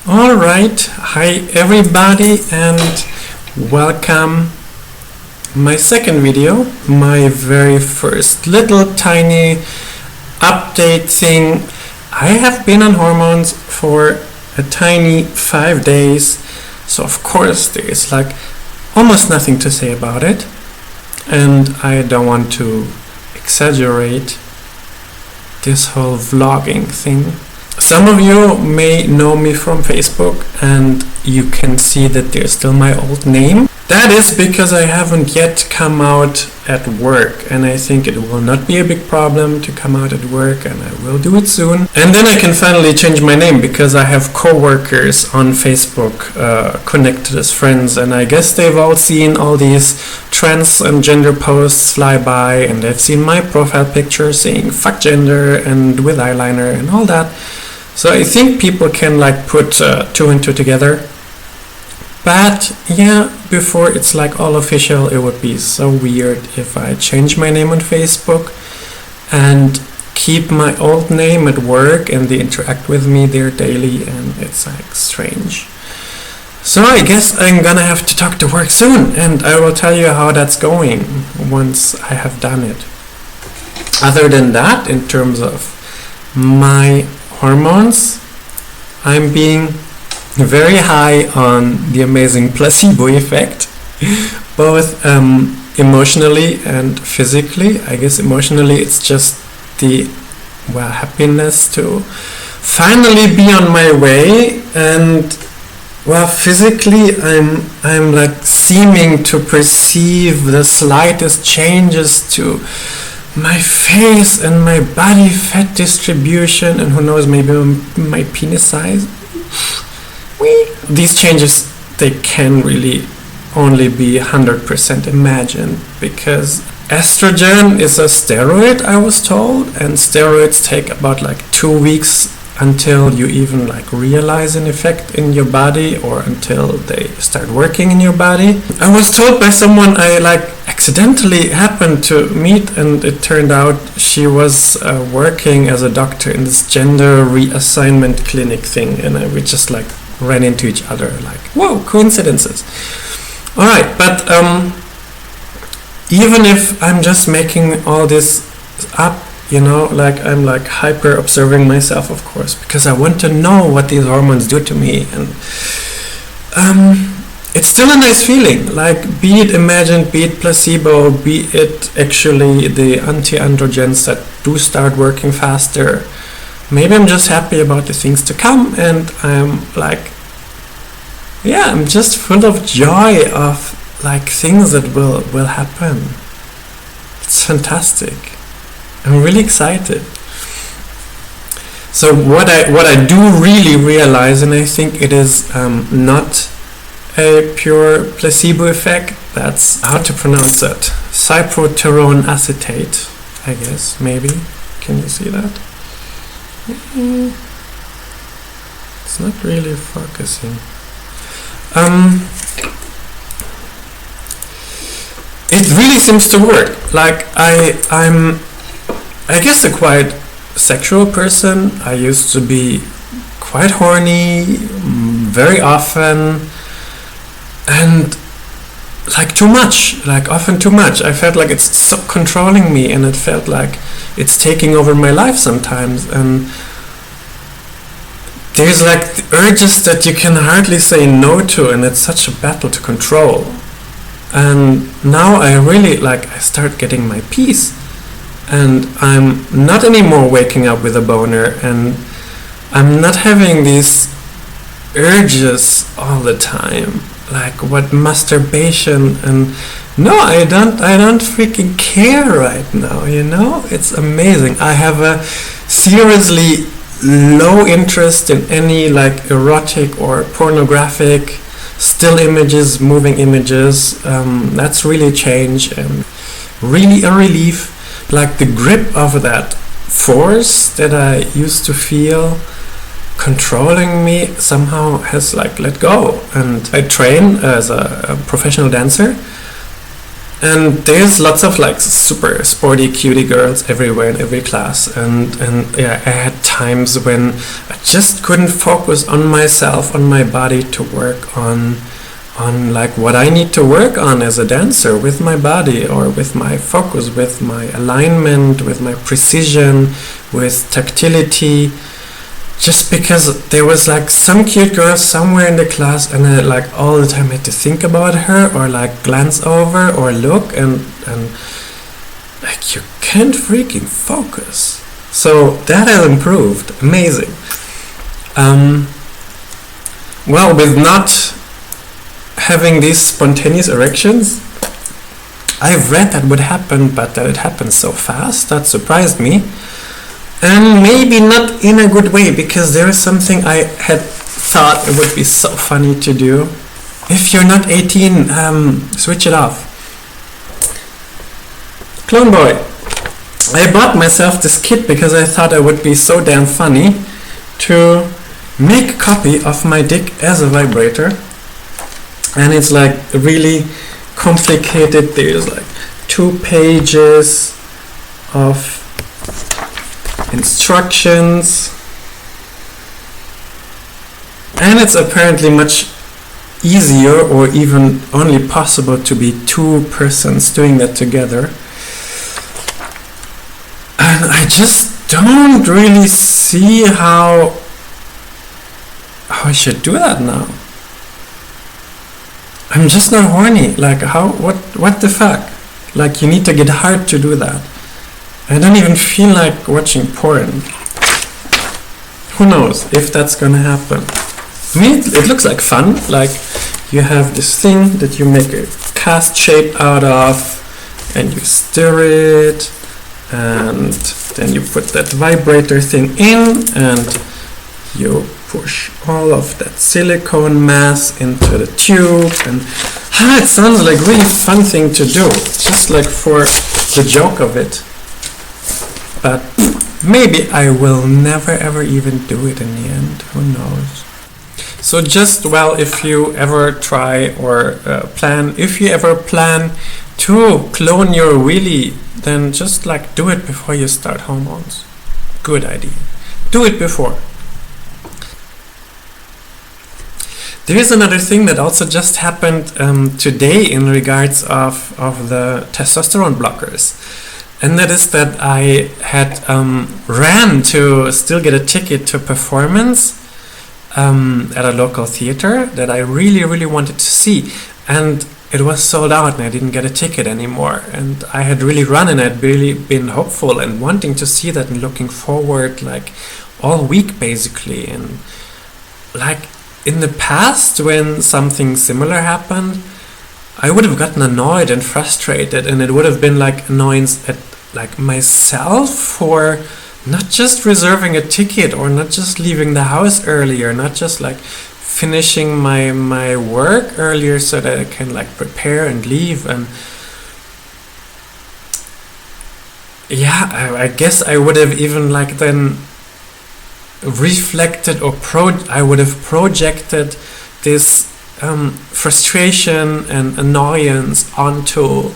Alright, hi everybody and welcome. My second video, my very first little tiny update thing. I have been on hormones for a tiny 5 days, so of course there is almost nothing to say about it, and I don't want to exaggerate this whole vlogging thing. Some of you may know me from Facebook and you can see that there's still my old name. That is because I haven't yet come out at work, and I think it will not be a big problem to come out at work, and I will do it soon. And then I can finally change my name because I have co-workers on Facebook connected as friends, and I guess they've all seen all these trans and gender posts fly by, and they've seen my profile picture saying fuck gender and with eyeliner and all that. So I think people can put two and two together. But yeah, before it's all official, it would be so weird if I change my name on Facebook and keep my old name at work and they interact with me there daily, and it's strange. So I guess I'm gonna have to talk to work soon, and I will tell you how that's going once I have done it. Other than that, in terms of my hormones, I'm being very high on the amazing placebo effect, both emotionally and physically. I guess emotionally it's just the happiness to finally be on my way, and physically I'm seeming to perceive the slightest changes to my face and my body fat distribution, and who knows, maybe my penis size. These changes, they can really only be 100% imagined, because estrogen is a steroid, I was told, and steroids take about 2 weeks until you even realize an effect in your body, or until they start working in your body. I was told by someone I accidentally happened to meet, and it turned out she was working as a doctor in this gender reassignment clinic thing, and we just ran into each other, whoa, coincidences. Alright, but even if I'm just making all this up, I'm hyper observing myself, of course, because I want to know what these hormones do to me, and it's still a nice feeling, be it imagined, be it placebo, be it actually the anti-androgens that do start working faster. Maybe I'm just happy about the things to come, and I'm I'm just full of joy of things that will happen. It's fantastic. I'm really excited. So what I do really realize, and I think it is not a pure placebo effect, that's how to pronounce that, cyproterone acetate, I guess, maybe. Can you see that? It's not really focusing. It really seems to work. I guess a quite sexual person. I used to be quite horny very often, and too much, often too much. I felt it's so controlling me, and it felt it's taking over my life sometimes, and there's the urges that you can hardly say no to, and it's such a battle to control. And now I really I start getting my peace, and I'm not anymore waking up with a boner, and I'm not having these urges all the time, what masturbation, and no, I don't freaking care right now, it's amazing. I have a seriously low interest in any erotic or pornographic still images, moving images. That's really changed, and really a relief. The grip of that force that I used to feel controlling me somehow has let go. And I train as a professional dancer, And there's lots of like super sporty cutie girls everywhere in every class, and yeah, I had times when I just couldn't focus on myself, on my body, to work on like what I need to work on as a dancer, with my body, or with my focus, with my alignment, with my precision, with tactility. Just because there was like some cute girl somewhere in the class, and I like all the time had to think about her, or like glance over or look, and like you can't freaking focus. So that has improved. Amazing. Well, with not having these spontaneous erections, I've read that would happen, but that it happened so fast, that surprised me. And maybe not in a good way, because there is something I had thought it would be so funny to do. If you're not 18, switch it off. Clone Boy. I bought myself this kit because I thought it would be so damn funny to make a copy of my dick as a vibrator. And it's like really complicated. There's like 2 pages of instructions, and it's apparently much easier, or even only possible, to be 2 persons doing that together. And I just don't really see how I should do that now. I'm just not horny. Like, what the fuck? Like, you need to get hard to do that. I don't even feel like watching porn. Who knows if that's gonna happen. I mean, it looks like fun. Like, you have this thing that you make a cast shape out of, and you stir it, and then you put that vibrator thing in, and you push all of that silicone mass into the tube, and it sounds like a really fun thing to do, just like for the joke of it. But maybe I will never ever even do it in the end. Who knows? So just, well, if you ever try or if you ever plan to clone your wheelie, then just like do it before you start hormones. Good idea. Do it before. There is another thing that also just happened today in regards of the testosterone blockers. And that is that I had ran to still get a ticket to a performance at a local theater that I really, really wanted to see. And it was sold out and I didn't get a ticket anymore. And I had really run and I'd really been hopeful and wanting to see that and looking forward like all week basically. And like in the past when something similar happened, I would have gotten annoyed and frustrated, and it would have been like annoyance at like myself for not just reserving a ticket or not just leaving the house earlier, not just like finishing my work earlier so that I can like prepare and leave. And yeah, I guess I would have even like then reflected or I would have projected this frustration and annoyance onto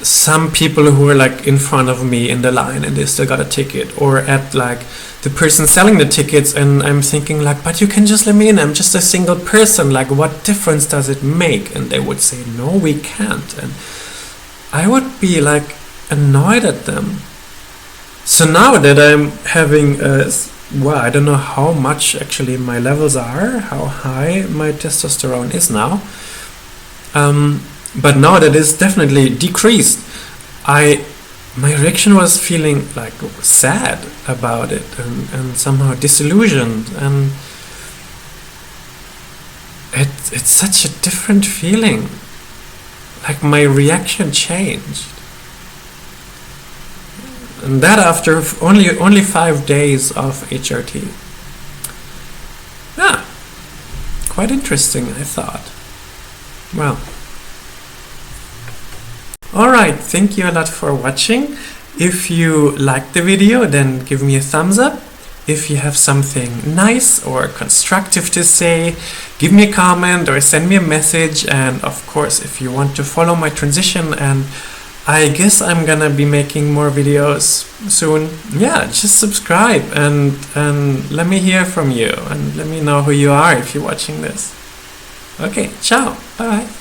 some people who were like in front of me in the line and they still got a ticket, or at like the person selling the tickets, and I'm thinking like, but you can just let me in, I'm just a single person, like what difference does it make? And they would say, no, we can't. And I would be like annoyed at them. So now that I'm having I don't know how much actually my levels are, how high my testosterone is now, but now that is definitely decreased. My reaction was feeling like sad about it and somehow disillusioned, and it's such a different feeling. Like my reaction changed. And that after only 5 days of HRT. Yeah, quite interesting, I thought. Well, alright, thank you a lot for watching. If you liked the video, then give me a thumbs up. If you have something nice or constructive to say, give me a comment or send me a message. And of course, if you want to follow my transition and I guess I'm gonna be making more videos soon. Yeah, just subscribe and let me hear from you and let me know who you are if you're watching this. Okay, ciao, bye bye.